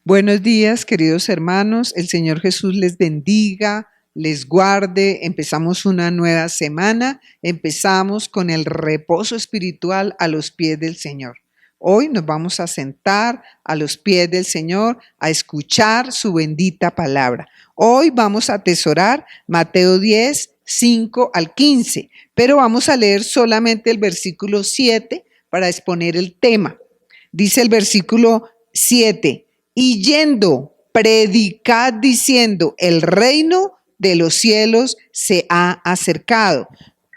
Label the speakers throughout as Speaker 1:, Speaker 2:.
Speaker 1: Buenos días, queridos hermanos. El Señor Jesús les bendiga, les guarde. Empezamos una nueva semana. Empezamos con el reposo espiritual a los pies del Señor. Hoy nos vamos a sentar a los pies del Señor a escuchar su bendita palabra. Hoy vamos a atesorar Mateo 10, 5 al 15, pero vamos a leer solamente el versículo 7 para exponer el tema. Dice el versículo 7. Y yendo, predicad diciendo, el reino de los cielos se ha acercado.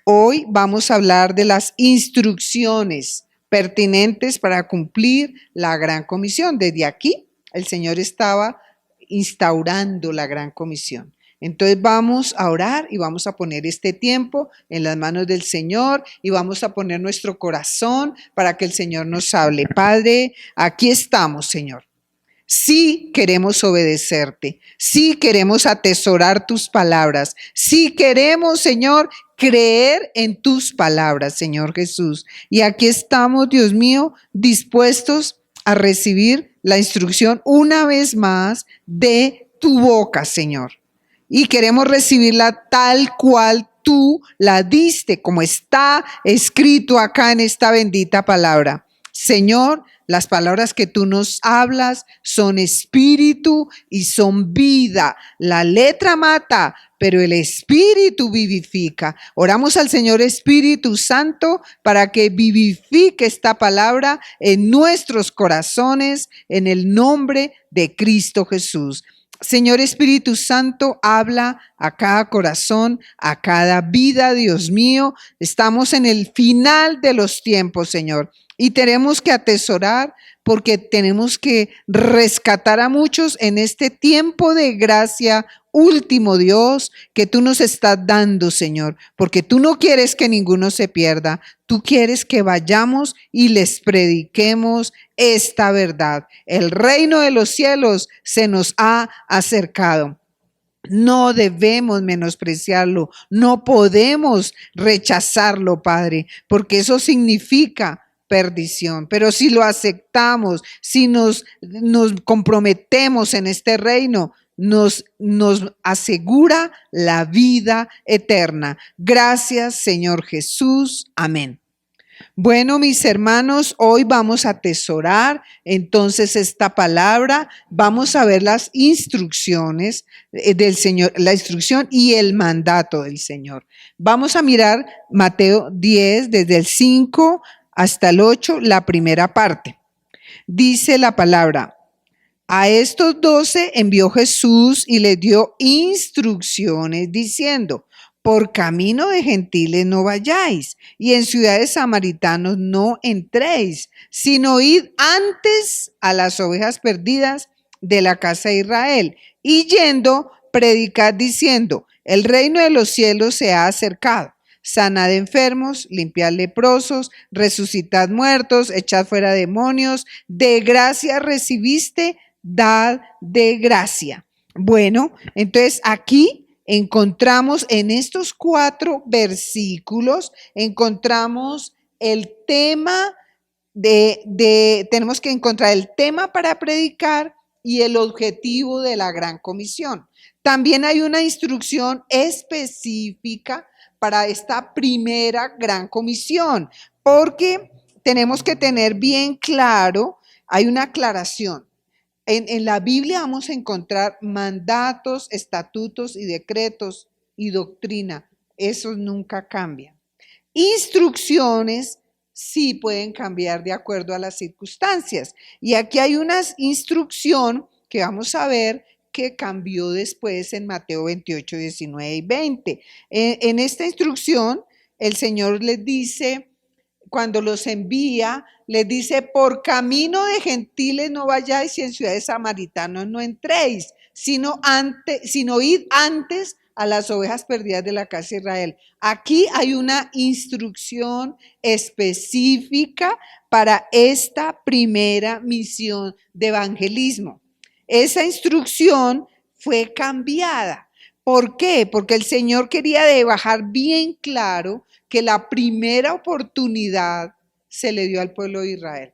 Speaker 1: Hoy vamos a hablar de las instrucciones pertinentes para cumplir la gran comisión. Desde aquí, el Señor estaba instaurando la gran comisión. Entonces vamos a orar y vamos a poner este tiempo en las manos del Señor y vamos a poner nuestro corazón para que el Señor nos hable. Padre, aquí estamos, Señor. Sí queremos obedecerte, sí queremos atesorar tus palabras, sí queremos, Señor, creer en tus palabras, Señor Jesús. Y aquí estamos, Dios mío, dispuestos a recibir la instrucción una vez más de tu boca, Señor. Y queremos recibirla tal cual tú la diste, como está escrito acá en esta bendita palabra. Señor, las palabras que tú nos hablas son espíritu y son vida. La letra mata, pero el espíritu vivifica. Oramos al Señor Espíritu Santo para que vivifique esta palabra en nuestros corazones en el nombre de Cristo Jesús. Señor Espíritu Santo, habla a cada corazón, a cada vida, Dios mío. Estamos en el final de los tiempos, Señor. Y tenemos que atesorar porque tenemos que rescatar a muchos en este tiempo de gracia último, Dios, que tú nos estás dando, Señor, porque tú no quieres que ninguno se pierda. Tú quieres que vayamos y les prediquemos esta verdad. El reino de los cielos se nos ha acercado. No debemos menospreciarlo, no podemos rechazarlo, Padre, porque eso significa perdición. Pero si lo aceptamos, si nos comprometemos en este reino, nos asegura la vida eterna. Gracias, Señor Jesús. Amén. Bueno, mis hermanos, hoy vamos a atesorar entonces esta palabra, vamos a ver las instrucciones del Señor, la instrucción y el mandato del Señor. Vamos a mirar Mateo 10, desde el 5 hasta el 8, la primera parte. Dice la palabra: a estos 12 envió Jesús y les dio instrucciones diciendo: por camino de gentiles no vayáis, y en ciudades samaritanos no entréis, sino id antes a las ovejas perdidas de la casa de Israel. Y yendo, predicad diciendo: el reino de los cielos se ha acercado. Sanad enfermos, limpiad leprosos, resucitad muertos, echad fuera demonios. De gracia recibiste, dad de gracia. Bueno, entonces aquí encontramos en estos 4 versículos, encontramos el tema tenemos que encontrar el tema para predicar y el objetivo de la gran comisión. También hay una instrucción específica para esta primera gran comisión, porque tenemos que tener bien claro, hay una aclaración. En la Biblia vamos a encontrar mandatos, estatutos y decretos y doctrina. Esos nunca cambian. Instrucciones sí pueden cambiar de acuerdo a las circunstancias. Y aquí hay una instrucción que vamos a ver que cambió después en Mateo 28, 19 y 20. En esta instrucción, el Señor les dice, cuando los envía, les dice: por camino de gentiles no vayáis y en ciudades samaritanos no entréis, sino id antes a las ovejas perdidas de la casa de Israel. Aquí hay una instrucción específica para esta primera misión de evangelismo. Esa instrucción fue cambiada. ¿Por qué? Porque el Señor quería dejar bien claro que la primera oportunidad se le dio al pueblo de Israel.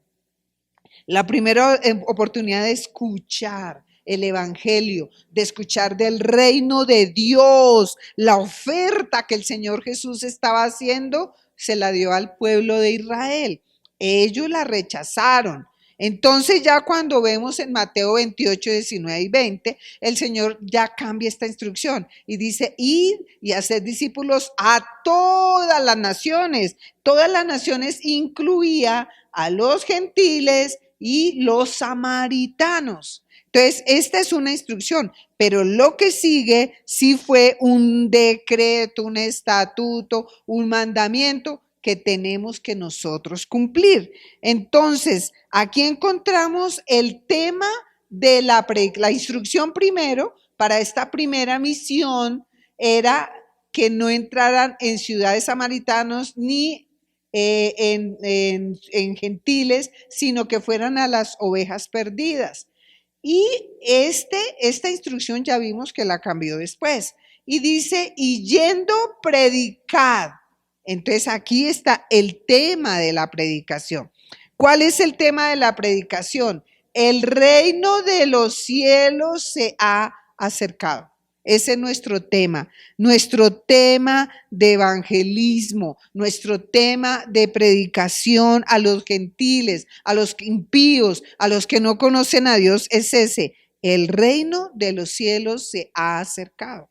Speaker 1: La primera oportunidad de escuchar el evangelio, de escuchar del reino de Dios, la oferta que el Señor Jesús estaba haciendo, se la dio al pueblo de Israel. Ellos la rechazaron. Entonces ya cuando vemos en Mateo 28, 19 y 20, el Señor ya cambia esta instrucción y dice, id y haced discípulos a todas las naciones. Todas las naciones incluía a los gentiles y los samaritanos. Entonces, esta es una instrucción, pero lo que sigue sí fue un decreto, un estatuto, un mandamiento que tenemos que nosotros cumplir. Entonces, aquí encontramos el tema de la instrucción primero para esta primera misión era que no entraran en ciudades samaritanos ni en gentiles, sino que fueran a las ovejas perdidas. Y esta instrucción ya vimos que la cambió después. Y dice, y yendo predicad. Entonces aquí está el tema de la predicación. ¿Cuál es el tema de la predicación? El reino de los cielos se ha acercado. Ese es nuestro tema de evangelismo, nuestro tema de predicación a los gentiles, a los impíos, a los que no conocen a Dios, es ese. El reino de los cielos se ha acercado.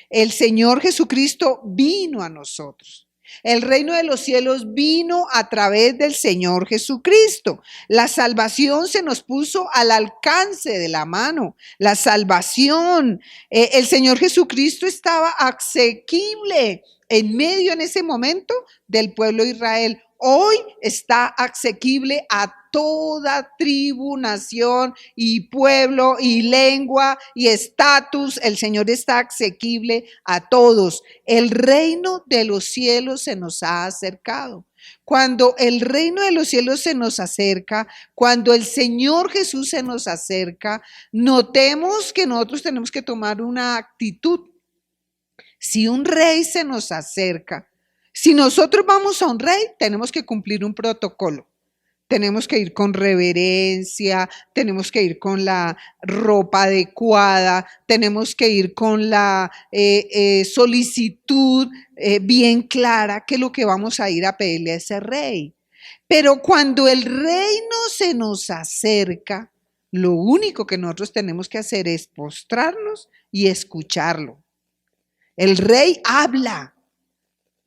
Speaker 1: El Señor Jesucristo vino a nosotros. El reino de los cielos vino a través del Señor Jesucristo. La salvación se nos puso al alcance de la mano. La salvación, el Señor Jesucristo estaba asequible en medio en ese momento del pueblo de Israel. Hoy está asequible a toda tribu, nación y pueblo y lengua y estatus. El Señor está asequible a todos. El reino de los cielos se nos ha acercado. Cuando el reino de los cielos se nos acerca, cuando el Señor Jesús se nos acerca, notemos que nosotros tenemos que tomar una actitud. Si un rey se nos acerca, si nosotros vamos a un rey, tenemos que cumplir un protocolo. Tenemos que ir con reverencia, tenemos que ir con la ropa adecuada, tenemos que ir con la solicitud bien clara que lo que vamos a ir a pedirle a ese rey. Pero cuando el reino se nos acerca, lo único que nosotros tenemos que hacer es postrarnos y escucharlo. El rey habla.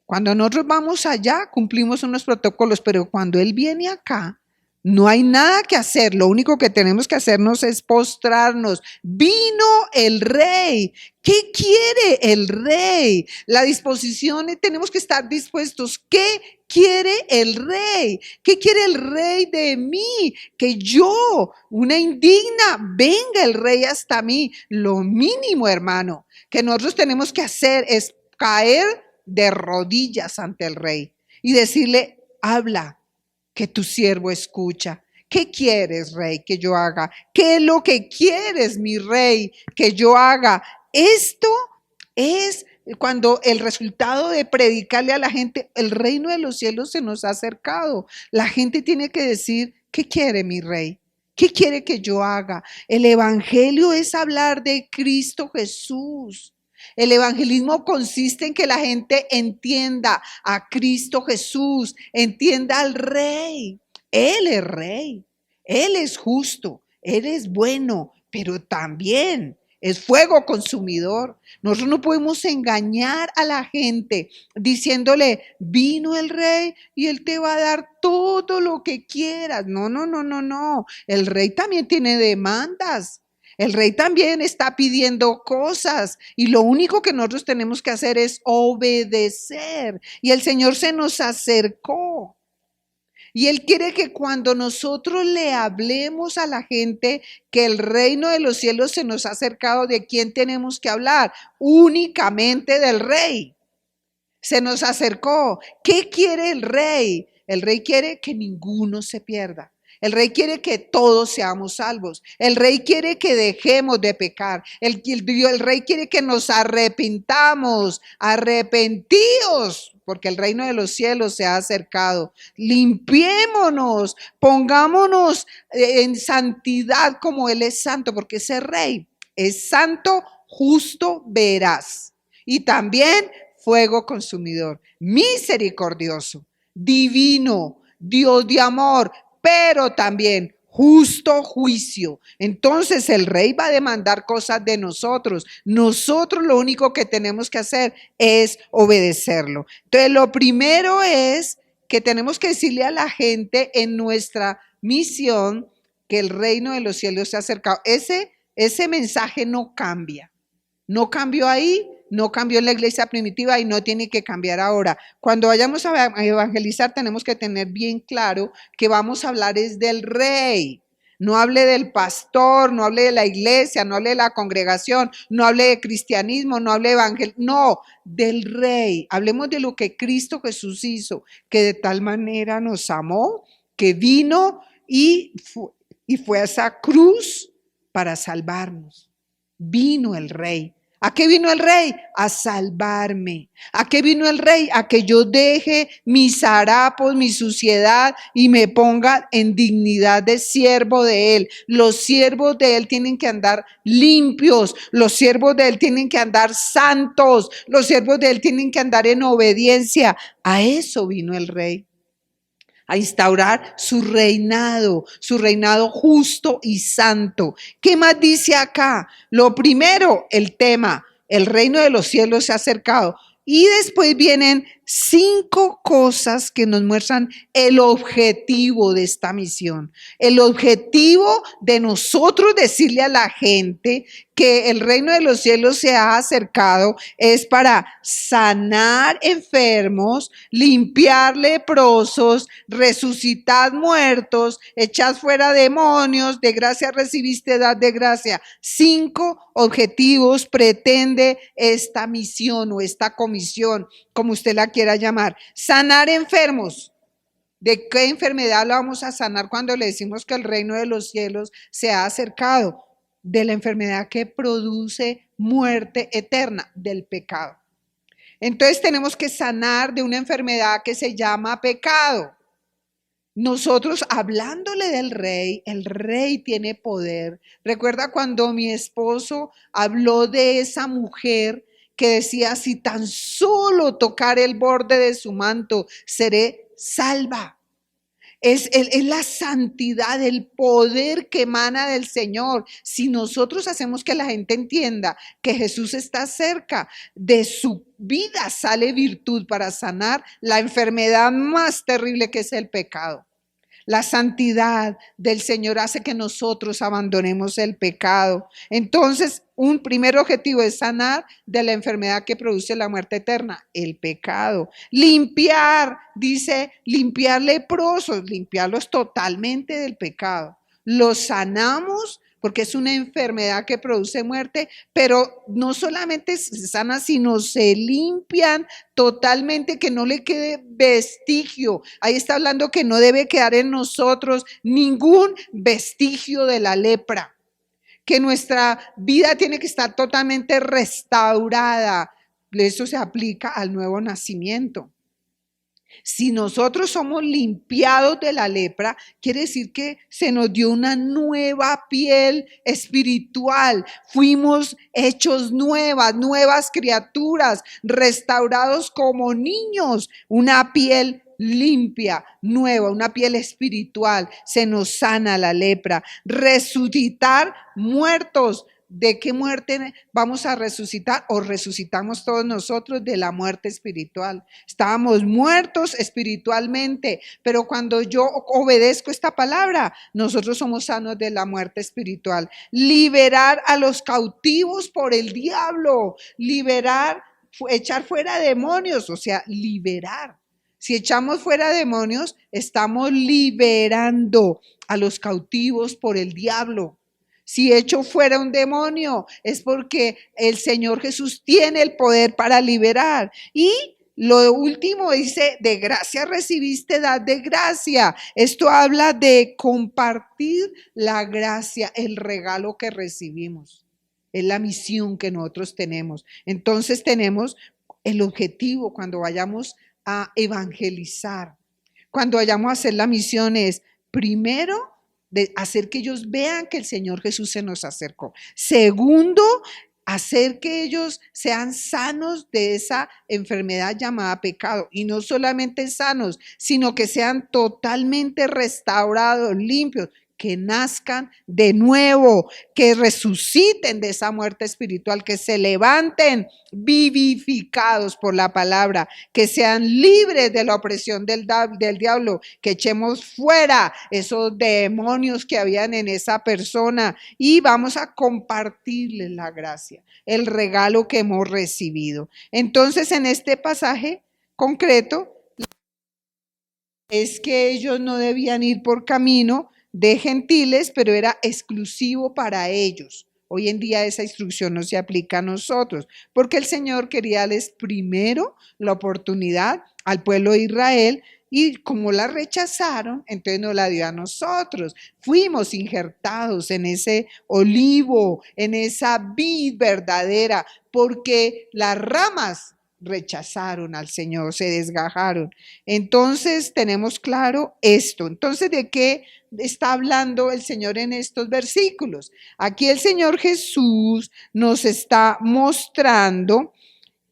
Speaker 1: Cuando nosotros vamos allá, cumplimos unos protocolos, pero cuando Él viene acá, no hay nada que hacer. Lo único que tenemos que hacernos es postrarnos. Vino el rey. ¿Qué quiere el rey? La disposición, tenemos que estar dispuestos. ¿Qué quiere el rey? ¿Qué quiere el rey de mí? Que yo, una indigna, venga el rey hasta mí. Lo mínimo, hermano, que nosotros tenemos que hacer es caer de rodillas ante el rey y decirle, habla, que tu siervo escucha. ¿Qué quieres, rey, que yo haga? ¿Qué es lo que quieres, mi rey, que yo haga? Esto es cuando el resultado de predicarle a la gente, el reino de los cielos se nos ha acercado. La gente tiene que decir, ¿qué quiere mi rey? ¿Qué quiere que yo haga? El evangelio es hablar de Cristo Jesús. El evangelismo consiste en que la gente entienda a Cristo Jesús, entienda al Rey. Él es Rey, Él es justo, Él es bueno, pero también es fuego consumidor. Nosotros no podemos engañar a la gente diciéndole, vino el Rey y Él te va a dar todo lo que quieras. No, no, no, no, no. El Rey también tiene demandas. El rey también está pidiendo cosas y lo único que nosotros tenemos que hacer es obedecer. Y el Señor se nos acercó. Y Él quiere que cuando nosotros le hablemos a la gente que el reino de los cielos se nos ha acercado, ¿de quién tenemos que hablar? Únicamente del rey. Se nos acercó. ¿Qué quiere el rey? El rey quiere que ninguno se pierda. El rey quiere que todos seamos salvos. El rey quiere que dejemos de pecar. El rey quiere que nos arrepintamos. Arrepentíos, porque el reino de los cielos se ha acercado. Limpiémonos, pongámonos en santidad como Él es santo, porque ese rey es santo, justo, veraz. Y también fuego consumidor, misericordioso, divino, Dios de amor, pero también justo juicio. Entonces el rey va a demandar cosas de nosotros. Nosotros lo único que tenemos que hacer es obedecerlo. Entonces lo primero es que tenemos que decirle a la gente en nuestra misión que el reino de los cielos se ha acercado. Ese mensaje no cambia. No cambió ahí, no cambió en la iglesia primitiva y no tiene que cambiar ahora. Cuando vayamos a evangelizar tenemos que tener bien claro que vamos a hablar es del rey. No hable del pastor, no hable de la iglesia, no hable de la congregación, no hable de cristianismo, no hable de evangelio, no, del rey. Hablemos de lo que Cristo Jesús hizo, que de tal manera nos amó, que vino y fue a esa cruz para salvarnos. Vino el rey. ¿A qué vino el rey? A salvarme. ¿A qué vino el rey? A que yo deje mis harapos, mi suciedad y me ponga en dignidad de siervo de él. Los siervos de él tienen que andar limpios. Los siervos de él tienen que andar santos. Los siervos de él tienen que andar en obediencia. A eso vino el rey. A instaurar su reinado justo y santo. ¿Qué más dice acá? Lo primero, el tema, el reino de los cielos se ha acercado. Y después vienen 5 cosas que nos muestran el objetivo de esta misión. El objetivo de nosotros decirle a la gente que el reino de los cielos se ha acercado es para sanar enfermos, limpiar leprosos, resucitar muertos, echar fuera demonios, de gracia recibiste, dad de gracia. 5 objetivos pretende esta misión o esta comisión, como usted la quiera llamar. Sanar enfermos. ¿De qué enfermedad la vamos a sanar cuando le decimos que el reino de los cielos se ha acercado? De la enfermedad que produce muerte eterna, del pecado. Entonces tenemos que sanar de una enfermedad que se llama pecado. Nosotros hablándole del rey, el rey tiene poder. Recuerda cuando mi esposo habló de esa mujer que decía, si tan solo tocar el borde de su manto, seré salva. Es la santidad, el poder que emana del Señor. Si nosotros hacemos que la gente entienda que Jesús está cerca, de su vida sale virtud para sanar la enfermedad más terrible que es el pecado. La santidad del Señor hace que nosotros abandonemos el pecado. Entonces, un primer objetivo es sanar de la enfermedad que produce la muerte eterna, el pecado. Limpiar, dice, limpiar leprosos, limpiarlos totalmente del pecado. Los sanamos porque es una enfermedad que produce muerte, pero no solamente se sana, sino se limpian totalmente, que no le quede vestigio. Ahí está hablando que no debe quedar en nosotros ningún vestigio de la lepra, que nuestra vida tiene que estar totalmente restaurada. Eso se aplica al nuevo nacimiento. Si nosotros somos limpiados de la lepra, quiere decir que se nos dio una nueva piel espiritual. Fuimos hechos nuevas criaturas, restaurados como niños, una piel limpia, nueva, una piel espiritual. Se nos sana la lepra. Resucitar muertos. ¿De qué muerte vamos a resucitar? ¿O resucitamos todos nosotros? De la muerte espiritual. Estábamos muertos espiritualmente, pero cuando yo obedezco esta palabra, nosotros somos sanos de la muerte espiritual. Liberar a los cautivos por el diablo, liberar, echar fuera demonios, o sea, liberar. Si echamos fuera demonios, estamos liberando a los cautivos por el diablo. Si echo fuera un demonio, es porque el Señor Jesús tiene el poder para liberar. Y Lo último dice, de gracia recibiste, dad de gracia. Esto habla de compartir la gracia, el regalo que recibimos. Es la misión que nosotros tenemos. Entonces tenemos el objetivo cuando vayamos a evangelizar, cuando vayamos a hacer la misión es, primero, de hacer que ellos vean que el Señor Jesús se nos acercó. Segundo, hacer que ellos sean sanos de esa enfermedad llamada pecado. Y no solamente sanos, sino que sean totalmente restaurados, limpios, que nazcan de nuevo, que resuciten de esa muerte espiritual, que se levanten vivificados por la palabra, que sean libres de la opresión del diablo, que echemos fuera esos demonios que habían en esa persona y vamos a compartirles la gracia, el regalo que hemos recibido. Entonces, en este pasaje concreto, es que ellos no debían ir por camino de gentiles, pero era exclusivo para ellos. Hoy en día esa instrucción no se aplica a nosotros, porque el Señor quería darles primero la oportunidad al pueblo de Israel y como la rechazaron, entonces nos la dio a nosotros. Fuimos injertados en ese olivo, en esa vid verdadera, porque las ramas rechazaron al Señor, se desgajaron. Entonces tenemos claro esto. Entonces, ¿de qué está hablando el Señor en estos versículos? Aquí el Señor Jesús nos está mostrando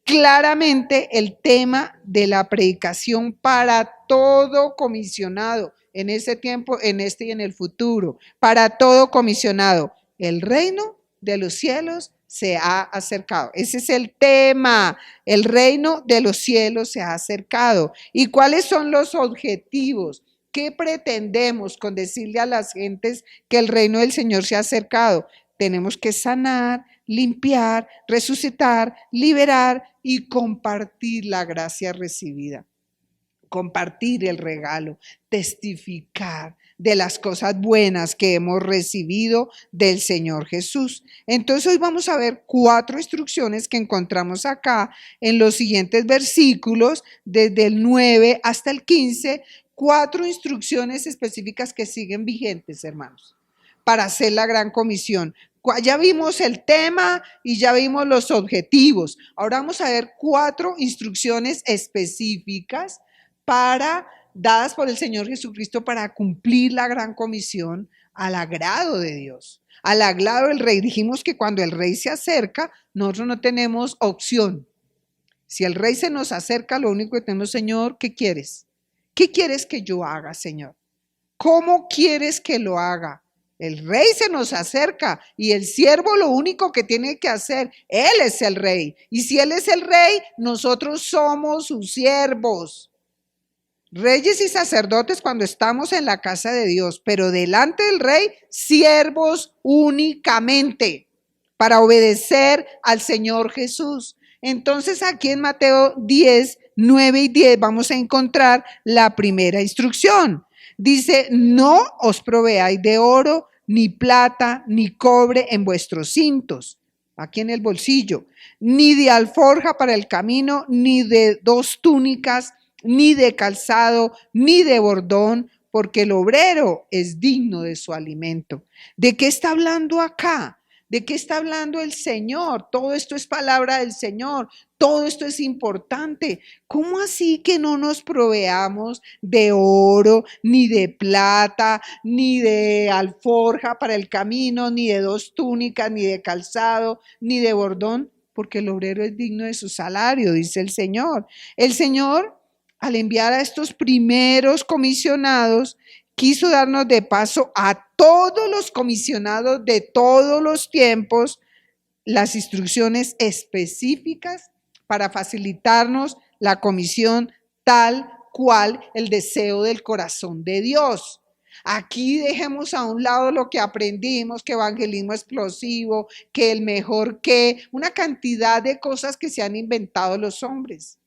Speaker 1: claramente el tema de la predicación para todo comisionado en ese tiempo, en este y en el futuro, para todo comisionado. El reino de los cielos se ha acercado. Ese es el tema. El reino de los cielos se ha acercado. ¿Y cuáles son los objetivos? ¿Qué pretendemos con decirle a las gentes que el reino del Señor se ha acercado? Tenemos que sanar, limpiar, resucitar, liberar y compartir la gracia recibida. Compartir el regalo, testificar de las cosas buenas que hemos recibido del Señor Jesús. Entonces hoy vamos a ver 4 instrucciones que encontramos acá en los siguientes versículos, desde el 9 hasta el 15, 4 instrucciones específicas que siguen vigentes, hermanos, para hacer la gran comisión. Ya vimos el tema y ya vimos los objetivos. Ahora vamos a ver 4 instrucciones específicas dadas por el Señor Jesucristo para cumplir la gran comisión al agrado de Dios, al agrado del Rey. Dijimos que cuando el Rey se acerca, nosotros no tenemos opción. Si el Rey se nos acerca, lo único que tenemos, Señor, ¿qué quieres? ¿Qué quieres que yo haga, Señor? ¿Cómo quieres que lo haga? El Rey se nos acerca y el siervo lo único que tiene que hacer, Él es el Rey. Y si Él es el Rey, nosotros somos sus siervos. Reyes y sacerdotes cuando estamos en la casa de Dios, pero delante del Rey, siervos únicamente para obedecer al Señor Jesús. Entonces aquí en Mateo 10, 9 y 10 vamos a encontrar la primera instrucción. Dice, no os proveáis de oro, ni plata, ni cobre en vuestros cintos, aquí en el bolsillo, ni de alforja para el camino, ni de 2 túnicas, ni de calzado, ni de bordón, porque el obrero es digno de su alimento. ¿De qué está hablando acá? ¿De qué está hablando el Señor? Todo esto es palabra del Señor. Todo esto es importante. ¿Cómo así que no nos proveamos de oro, ni de plata, ni de alforja para el camino, ni de 2 túnicas, ni de calzado, ni de bordón? Porque el obrero es digno de su salario, dice el Señor. El Señor, al enviar a estos primeros comisionados, quiso darnos de paso a todos los comisionados de todos los tiempos las instrucciones específicas para facilitarnos la comisión tal cual el deseo del corazón de Dios. Aquí dejemos a un lado lo que aprendimos, que evangelismo explosivo, que el mejor que, una cantidad de cosas que se han inventado los hombres.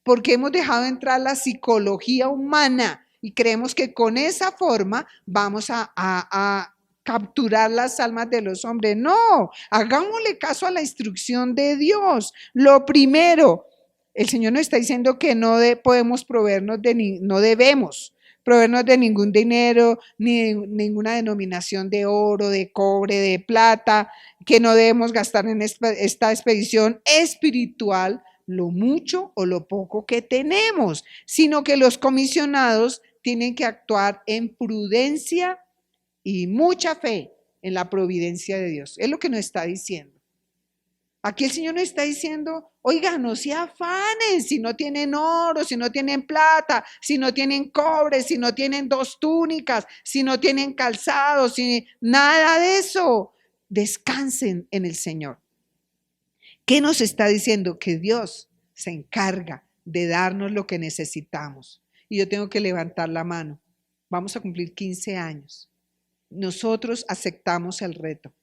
Speaker 1: Porque hemos dejado entrar la psicología humana y creemos que con esa forma vamos a capturar las almas de los hombres. No, hagámosle caso a la instrucción de Dios. Lo primero, El Señor nos está diciendo que podemos proveernos no debemos proveernos de ningún dinero, ni ninguna denominación de oro, de cobre, de plata, que no debemos gastar en esta expedición espiritual lo mucho o lo poco que tenemos, sino que los comisionados tienen que actuar en prudencia y mucha fe en la providencia de Dios. Es lo que nos está diciendo. Aquí el Señor nos está diciendo, oiga, no se afanen si no tienen oro, si no tienen plata, si no tienen cobre, si no tienen 2 túnicas, si no tienen calzados, si nada de eso. Descansen en el Señor. ¿Qué nos está diciendo? Que Dios se encarga de darnos lo que necesitamos. Y yo tengo que levantar la mano. Vamos a cumplir 15 años. Nosotros aceptamos el reto.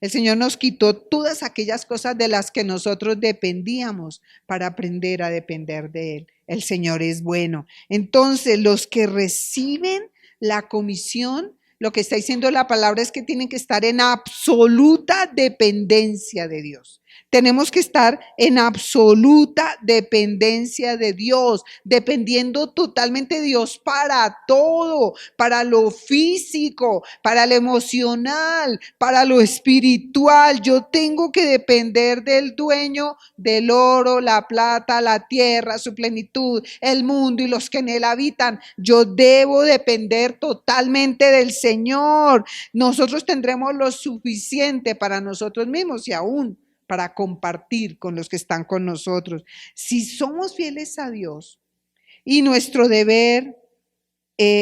Speaker 1: El Señor nos quitó todas aquellas cosas de las que nosotros dependíamos para aprender a depender de Él. El Señor es bueno. Entonces, los que reciben la comisión, lo que está diciendo la palabra es que tienen que estar en absoluta dependencia de Dios. Tenemos que estar en absoluta dependencia de Dios, dependiendo totalmente de Dios para todo, para lo físico, para lo emocional, para lo espiritual. Yo tengo que depender del dueño del oro, la plata, la tierra, su plenitud, el mundo y los que en él habitan. Yo debo depender totalmente del Señor. Nosotros tendremos lo suficiente para nosotros mismos y aún para compartir con los que están con nosotros. Si somos fieles a Dios y nuestro deber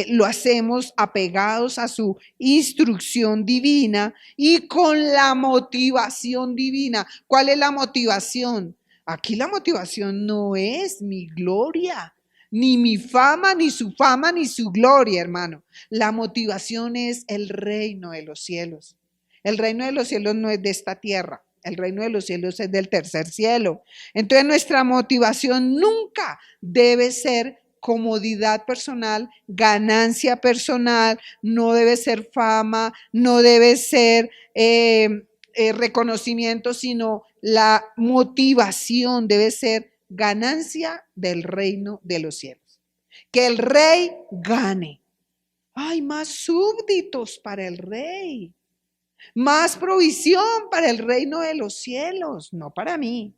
Speaker 1: lo hacemos apegados a su instrucción divina y con la motivación divina. ¿Cuál es la motivación? Aquí la motivación no es mi gloria, ni mi fama, ni su gloria, hermano. La motivación es el reino de los cielos. El reino de los cielos no es de esta tierra. El reino de los cielos es del tercer cielo. Entonces nuestra motivación nunca debe ser comodidad personal, ganancia personal, no debe ser fama, no debe ser reconocimiento, sino la motivación debe ser ganancia del reino de los cielos. Que el rey gane. Hay más súbditos para el rey. Más provisión para el reino de los cielos, no para mí.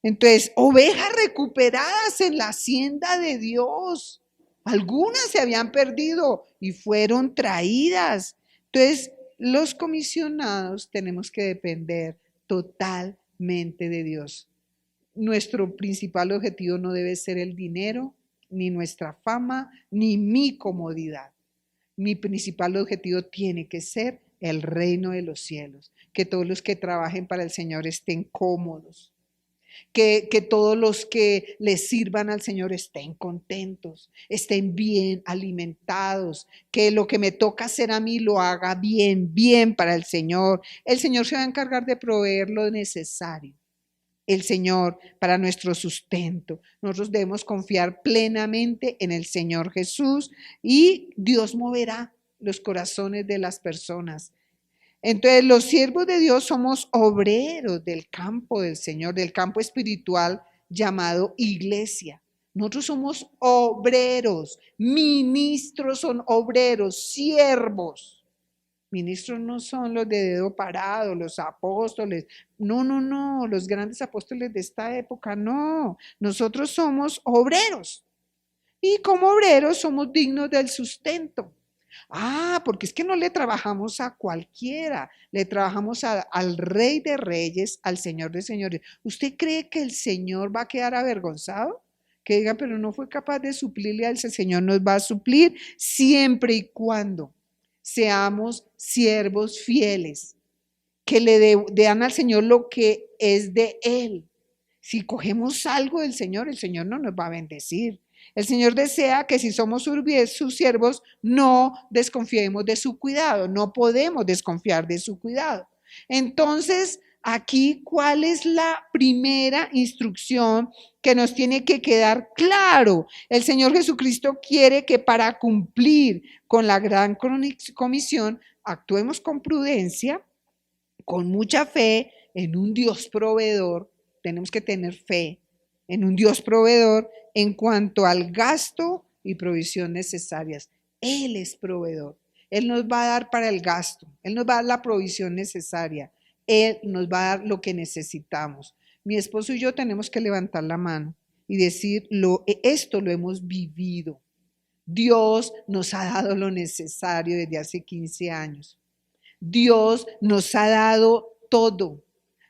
Speaker 1: Entonces, ovejas recuperadas en la hacienda de Dios. Algunas se habían perdido y fueron traídas. Entonces, los comisionados tenemos que depender totalmente de Dios. Nuestro principal objetivo no debe ser el dinero, ni nuestra fama, ni mi comodidad. Mi principal objetivo tiene que ser el reino de los cielos, que todos los que trabajen para el Señor estén cómodos, que todos los que les sirvan al Señor estén contentos, estén bien alimentados, que lo que me toca hacer a mí lo haga bien para el Señor. El Señor se va a encargar de proveer lo necesario. El Señor para nuestro sustento. Nosotros debemos confiar plenamente en el Señor Jesús y Dios moverá los corazones de las personas. Entonces, los siervos de Dios somos obreros del campo del Señor, del campo espiritual llamado iglesia. Nosotros somos obreros, ministros son obreros, siervos. Ministros no son los de dedo parado, los apóstoles. No, los grandes apóstoles de esta época, no. Nosotros somos obreros. Y como obreros somos dignos del sustento. Porque es que no le trabajamos a cualquiera, le trabajamos al Rey de Reyes, al Señor de Señores. ¿Usted cree que el Señor va a quedar avergonzado? Que diga, pero no fue capaz de suplirle al Señor, nos va a suplir siempre y cuando seamos siervos fieles, que le den al Señor lo que es de Él. Si cogemos algo del Señor, el Señor no nos va a bendecir. El Señor desea que si somos sus siervos, no desconfiemos de su cuidado, no podemos desconfiar de su cuidado. Entonces, aquí, ¿cuál es la primera instrucción que nos tiene que quedar claro? El Señor Jesucristo quiere que para cumplir con la gran comisión, actuemos con prudencia, con mucha fe en un Dios proveedor. Tenemos que tener fe en un Dios proveedor en cuanto al gasto y provisión necesarias. Él es proveedor. Él nos va a dar para el gasto. Él nos va a dar la provisión necesaria. Él nos va a dar lo que necesitamos. Mi esposo y yo tenemos que levantar la mano y decir, esto lo hemos vivido. Dios nos ha dado lo necesario desde hace 15 años. Dios nos ha dado todo.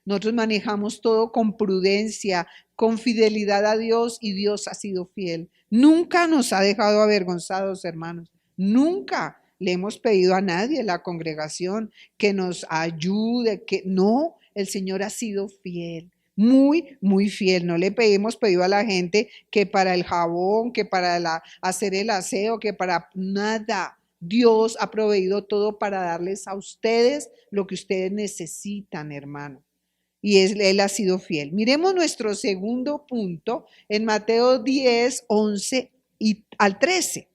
Speaker 1: Nosotros manejamos todo con prudencia, con fidelidad a Dios, y Dios ha sido fiel. Nunca nos ha dejado avergonzados, hermanos. Nunca le hemos pedido a nadie en la congregación que nos ayude, que no, el Señor ha sido fiel. Muy, muy fiel. No le hemos pedido a la gente que para el jabón, que para hacer el aseo, que para nada. Dios ha proveído todo para darles a ustedes lo que ustedes necesitan, hermano. Y Él ha sido fiel. Miremos nuestro segundo punto en Mateo 10, 11 al 13.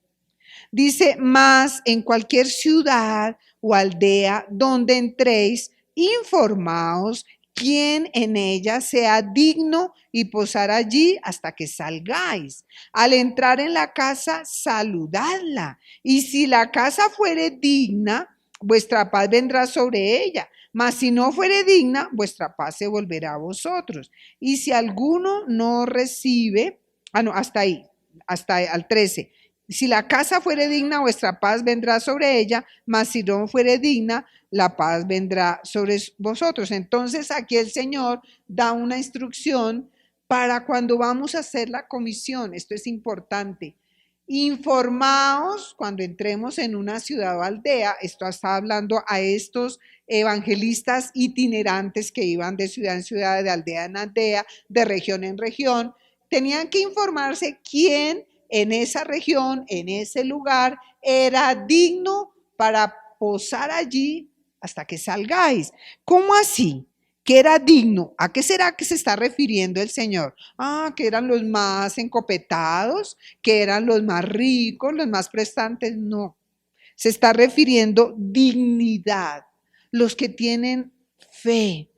Speaker 1: Dice, mas en cualquier ciudad o aldea donde entréis, informaos quién en ella sea digno y posar allí hasta que salgáis. Al entrar en la casa, saludadla. Y si la casa fuere digna, vuestra paz vendrá sobre ella. Mas si no fuere digna, vuestra paz se volverá a vosotros. Y si alguno no recibe, hasta ahí, hasta al 13. Si la casa fuere digna, vuestra paz vendrá sobre ella, mas si no fuere digna, la paz vendrá sobre vosotros. Entonces aquí el Señor da una instrucción para cuando vamos a hacer la comisión. Esto es importante. Informaos cuando entremos en una ciudad o aldea. Esto está hablando a estos evangelistas itinerantes que iban de ciudad en ciudad, de aldea en aldea, de región en región. Tenían que informarse quién en esa región, en ese lugar, era digno para posar allí hasta que salgáis. ¿Cómo así? ¿Que era digno? ¿A qué será que se está refiriendo el Señor? Que eran los más encopetados, que eran los más ricos, los más prestantes. No, se está refiriendo dignidad. Los que tienen fe,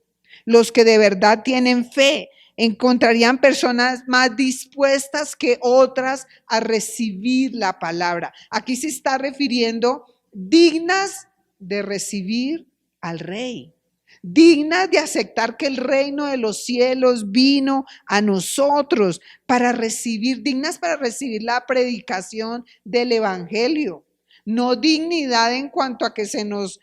Speaker 1: los que de verdad tienen fe, encontrarían personas más dispuestas que otras a recibir la palabra. Aquí se está refiriendo dignas de recibir al Rey, dignas de aceptar que el reino de los cielos vino a nosotros para recibir, dignas para recibir la predicación del Evangelio. No dignidad en cuanto a que nos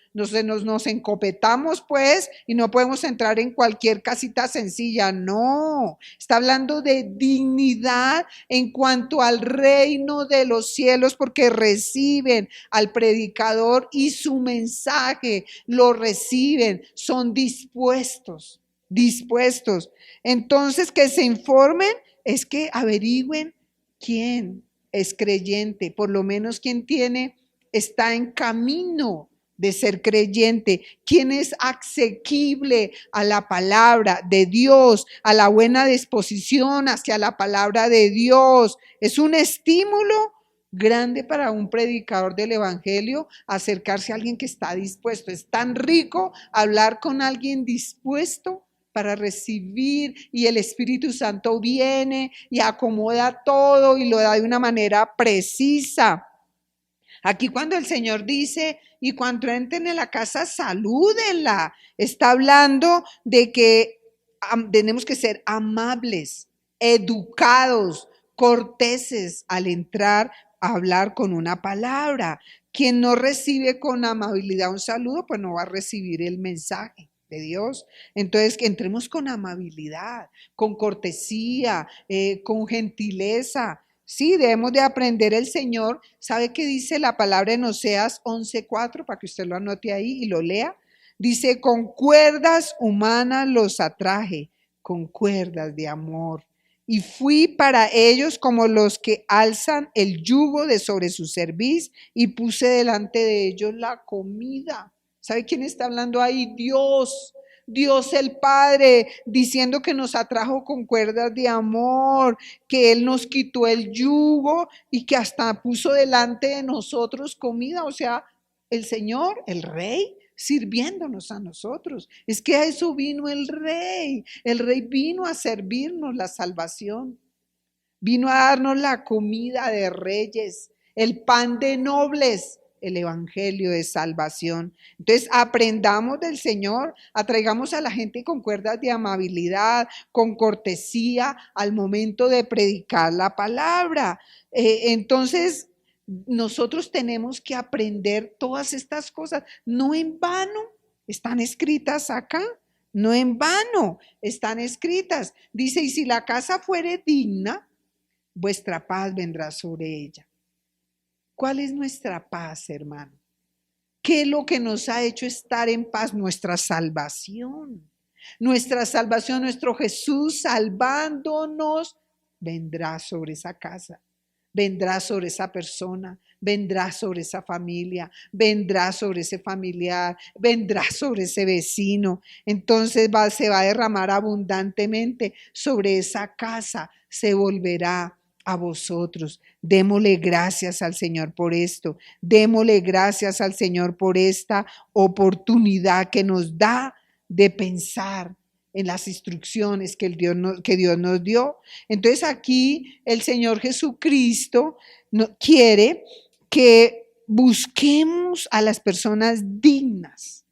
Speaker 1: encopetamos pues y no podemos entrar en cualquier casita sencilla. No, está hablando de dignidad en cuanto al reino de los cielos, porque reciben al predicador y su mensaje, lo reciben, son dispuestos. Entonces, que se informen es que averigüen quién es creyente, por lo menos quién está en camino de ser creyente, quien es asequible a la palabra de Dios, a la buena disposición hacia la palabra de Dios. Es un estímulo grande para un predicador del evangelio acercarse a alguien que está dispuesto. Es tan rico hablar con alguien dispuesto para recibir, y el Espíritu Santo viene y acomoda todo y lo da de una manera precisa. Aquí cuando el Señor dice, y cuando entren en la casa, salúdenla, está hablando de que tenemos que ser amables, educados, corteses al entrar a hablar con una palabra. Quien no recibe con amabilidad un saludo, pues no va a recibir el mensaje de Dios. Entonces, que entremos con amabilidad, con cortesía, con gentileza. Sí, debemos de aprender el Señor. ¿Sabe qué dice la palabra en Oseas 11:4? Para que usted lo anote ahí y lo lea. Dice, con cuerdas humanas los atraje, con cuerdas de amor. Y fui para ellos como los que alzan el yugo de sobre su cerviz, y puse delante de ellos la comida. ¿Sabe quién está hablando ahí? Dios. Dios el Padre, diciendo que nos atrajo con cuerdas de amor, que Él nos quitó el yugo y que hasta puso delante de nosotros comida. O sea, el Señor, el Rey, sirviéndonos a nosotros. Es que a eso vino el Rey. El Rey vino a servirnos la salvación. Vino a darnos la comida de reyes, el pan de nobles, el evangelio de salvación. Entonces aprendamos del Señor, atraigamos a la gente con cuerdas de amabilidad, con cortesía al momento de predicar la palabra. Entonces nosotros tenemos que aprender todas estas cosas, no en vano están escritas acá. No en vano están escritas. Dice, y si la casa fuere digna, vuestra paz vendrá sobre ella. ¿Cuál es nuestra paz, hermano? ¿Qué es lo que nos ha hecho estar en paz? Nuestra salvación. Nuestra salvación, nuestro Jesús salvándonos, vendrá sobre esa casa, vendrá sobre esa persona, vendrá sobre esa familia, vendrá sobre ese familiar, vendrá sobre ese vecino. Entonces se va a derramar abundantemente sobre esa casa, se volverá a vosotros. Démosle gracias al Señor por esto. Démosle gracias al Señor por esta oportunidad que nos da de pensar en las instrucciones que Dios nos dio. Entonces aquí el Señor Jesucristo quiere que busquemos a las personas dignas.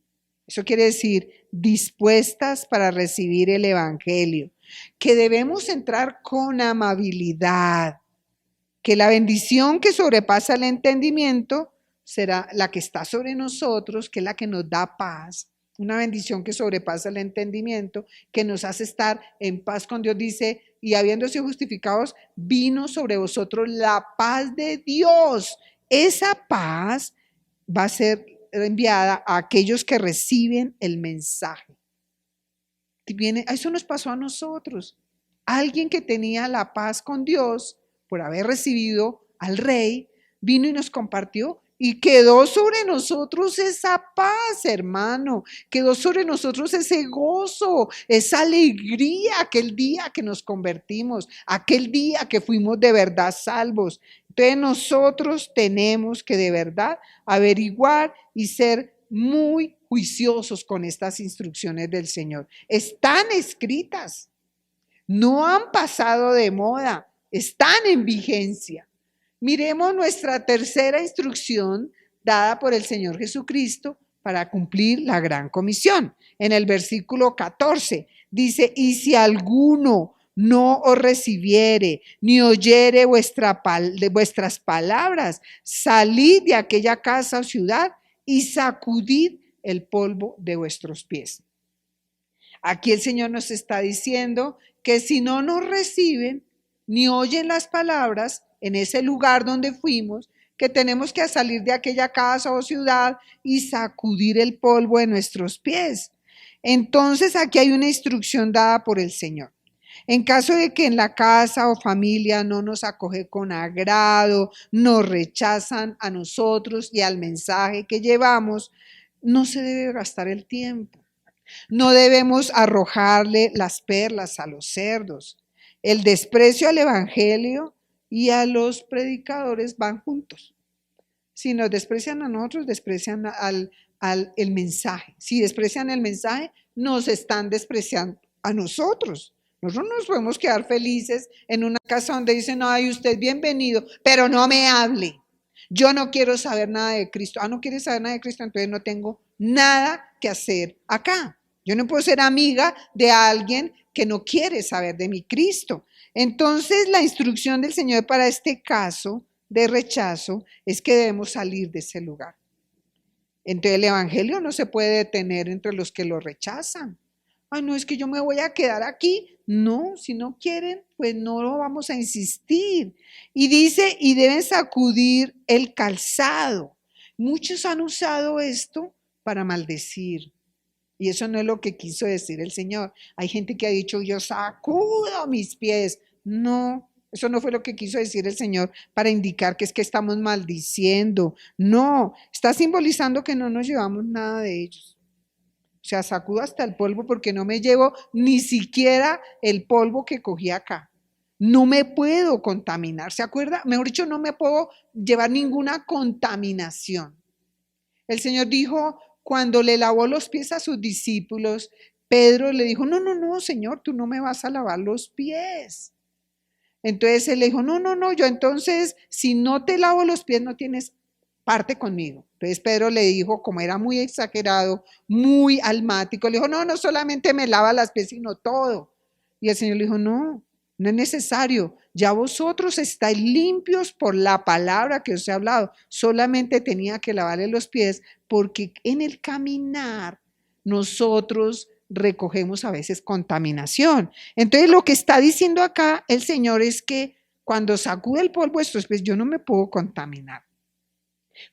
Speaker 1: Eso quiere decir dispuestas para recibir el Evangelio, que debemos entrar con amabilidad, que la bendición que sobrepasa el entendimiento será la que está sobre nosotros, que es la que nos da paz, una bendición que sobrepasa el entendimiento, que nos hace estar en paz con Dios. Dice, y habiendo sido justificados, vino sobre vosotros la paz de Dios. Esa paz va a ser enviada a aquellos que reciben el mensaje. Eso nos pasó a nosotros. Alguien que tenía la paz con Dios por haber recibido al Rey, vino y nos compartió y quedó sobre nosotros esa paz, hermano. Quedó sobre nosotros ese gozo, esa alegría, aquel día que nos convertimos, aquel día que fuimos de verdad salvos. Entonces nosotros tenemos que de verdad averiguar y ser muy juiciosos con estas instrucciones del Señor. Están escritas, no han pasado de moda, están en vigencia. Miremos nuestra tercera instrucción dada por el Señor Jesucristo para cumplir la gran comisión. En el versículo 14 dice, y si alguno no os recibiere, ni oyere vuestras palabras, salid de aquella casa o ciudad y sacudid el polvo de vuestros pies. Aquí el Señor nos está diciendo que si no nos reciben, ni oyen las palabras en ese lugar donde fuimos, que tenemos que salir de aquella casa o ciudad y sacudir el polvo de nuestros pies. Entonces aquí hay una instrucción dada por el Señor. En caso de que en la casa o familia no nos acoge con agrado, nos rechazan a nosotros y al mensaje que llevamos, no se debe gastar el tiempo. No debemos arrojarle las perlas a los cerdos. El desprecio al evangelio y a los predicadores van juntos. Si nos desprecian a nosotros, desprecian el mensaje. Si desprecian el mensaje, nos están despreciando a nosotros. Nosotros nos podemos quedar felices en una casa donde dicen, ay, usted bienvenido, pero no me hable. Yo no quiero saber nada de Cristo. Ah, ¿no quieres saber nada de Cristo? Entonces no tengo nada que hacer acá. Yo no puedo ser amiga de alguien que no quiere saber de mi Cristo. Entonces la instrucción del Señor para este caso de rechazo es que debemos salir de ese lugar. Entonces el evangelio no se puede detener entre los que lo rechazan. Ay, no, es que yo me voy a quedar aquí. No, si no quieren, pues no lo vamos a insistir. Y dice, y deben sacudir el calzado. Muchos han usado esto para maldecir. Y eso no es lo que quiso decir el Señor. Hay gente que ha dicho, yo sacudo mis pies. No, eso no fue lo que quiso decir el Señor para indicar que es que estamos maldiciendo. No, está simbolizando que no nos llevamos nada de ellos. O sea, sacudo hasta el polvo porque no me llevo ni siquiera el polvo que cogí acá. No me puedo contaminar, ¿se acuerda? Mejor dicho, no me puedo llevar ninguna contaminación. El Señor dijo, Cuando le lavó los pies a sus discípulos, Pedro le dijo, no, no, no, Señor, tú no me vas a lavar los pies. Entonces él le dijo, no, no, no, yo entonces, si no te lavo los pies, no tienes parte conmigo. Entonces Pedro le dijo, como era muy exagerado, muy almático, le dijo, no, no solamente me lava las pies, sino todo. Y el Señor le dijo, no, no es necesario. Ya vosotros estáis limpios por la palabra que os he hablado. Solamente tenía que lavarle los pies porque en el caminar nosotros recogemos a veces contaminación. Entonces lo que está diciendo acá el Señor es que cuando sacude el polvo de vuestros pies, yo no me puedo contaminar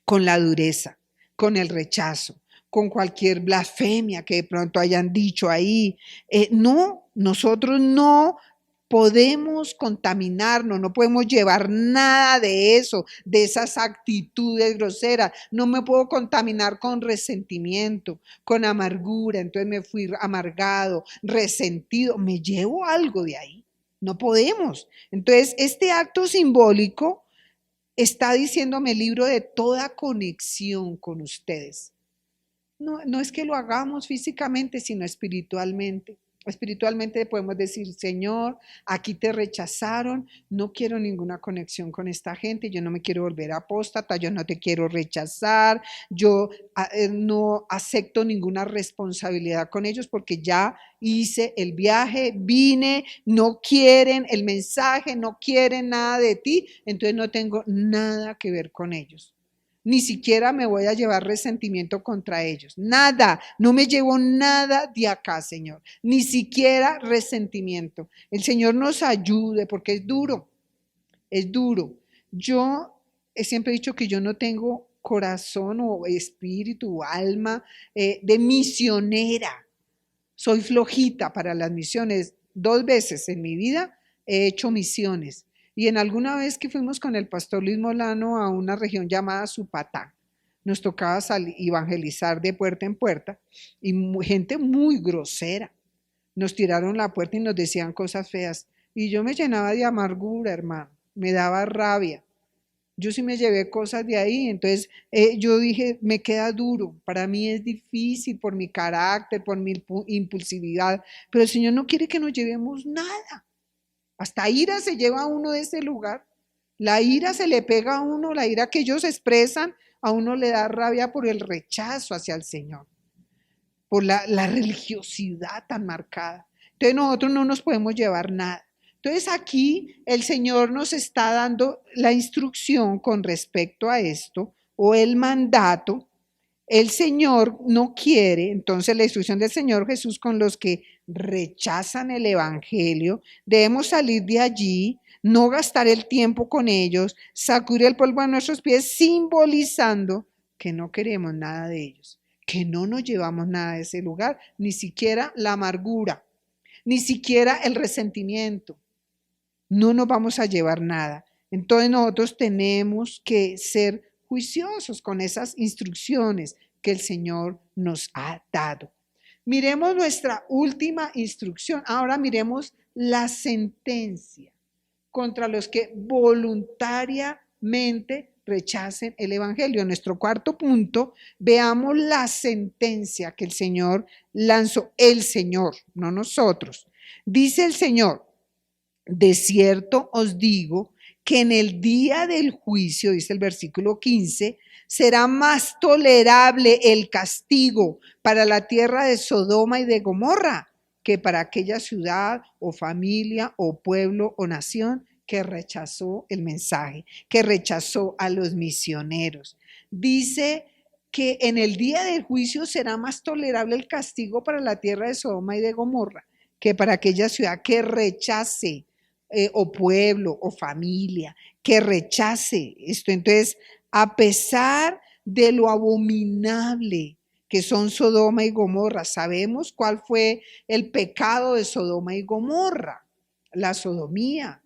Speaker 1: con la dureza, con el rechazo, con cualquier blasfemia que de pronto hayan dicho ahí. No, nosotros no podemos contaminarnos, no podemos llevar nada de eso, de esas actitudes groseras. No me puedo contaminar con resentimiento, con amargura. Entonces me fui amargado, resentido. Me llevo algo de ahí. No podemos. Entonces, este acto simbólico está diciéndome, libro de toda conexión con ustedes. No, no es que lo hagamos físicamente, sino espiritualmente. Espiritualmente podemos decir, Señor, aquí te rechazaron, no quiero ninguna conexión con esta gente, yo no me quiero volver apóstata, yo no te quiero rechazar, yo no acepto ninguna responsabilidad con ellos porque ya hice el viaje, vine, no quieren el mensaje, no quieren nada de ti, entonces no tengo nada que ver con ellos. Ni siquiera me voy a llevar resentimiento contra ellos. Nada, no me llevo nada de acá, Señor. Ni siquiera resentimiento. El Señor nos ayude porque es duro, es duro. Yo he siempre dicho que yo no tengo corazón o espíritu o alma de misionera. Soy flojita para las misiones. 2 veces en mi vida he hecho misiones. Y en alguna vez que fuimos con el pastor Luis Molano a una región llamada Supatá, nos tocaba evangelizar de puerta en puerta y gente muy grosera. Nos tiraron la puerta y nos decían cosas feas. Y yo me llenaba de amargura, hermano. Me daba rabia. Yo sí me llevé cosas de ahí, entonces yo dije, me queda duro, para mí es difícil por mi carácter, por mi impulsividad, pero el Señor no quiere que nos llevemos nada. Hasta ira se lleva a uno de ese lugar. La ira se le pega a uno, la ira que ellos expresan, a uno le da rabia por el rechazo hacia el Señor, por la religiosidad tan marcada. Entonces nosotros no nos podemos llevar nada. Entonces aquí el Señor nos está dando la instrucción con respecto a esto o el mandato. El Señor no quiere, entonces la instrucción del Señor Jesús con los que rechazan el Evangelio, debemos salir de allí, no gastar el tiempo con ellos, sacudir el polvo a nuestros pies, simbolizando que no queremos nada de ellos, que no nos llevamos nada de ese lugar, ni siquiera la amargura, ni siquiera el resentimiento. No nos vamos a llevar nada. Entonces nosotros tenemos que ser juiciosos con esas instrucciones que el Señor nos ha dado. Miremos nuestra última instrucción. Ahora miremos la sentencia contra los que voluntariamente rechacen el Evangelio. En nuestro cuarto punto, veamos la sentencia que el Señor lanzó. El Señor, no nosotros. Dice el Señor, de cierto os digo que en el día del juicio, dice el versículo 15, será más tolerable el castigo para la tierra de Sodoma y de Gomorra que para aquella ciudad o familia o pueblo o nación que rechazó el mensaje, que rechazó a los misioneros. Dice que en el día del juicio será más tolerable el castigo para la tierra de Sodoma y de Gomorra que para aquella ciudad que rechace o pueblo o familia, que rechace esto. Entonces, a pesar de lo abominable que son Sodoma y Gomorra, sabemos cuál fue el pecado de Sodoma y Gomorra, la sodomía.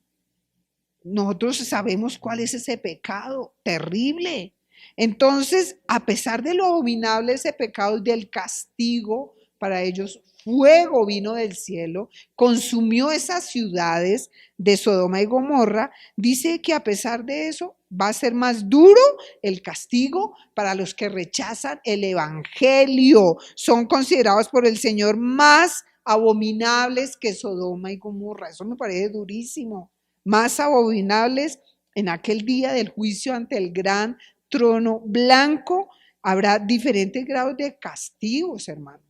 Speaker 1: Nosotros sabemos cuál es ese pecado terrible. Entonces, a pesar de lo abominable ese pecado y del castigo para ellos fuego vino del cielo, consumió esas ciudades de Sodoma y Gomorra, dice que a pesar de eso va a ser más duro el castigo para los que rechazan el evangelio. Son considerados por el Señor más abominables que Sodoma y Gomorra. Eso me parece durísimo. Más abominables en aquel día del juicio ante el gran trono blanco. Habrá diferentes grados de castigos, hermano.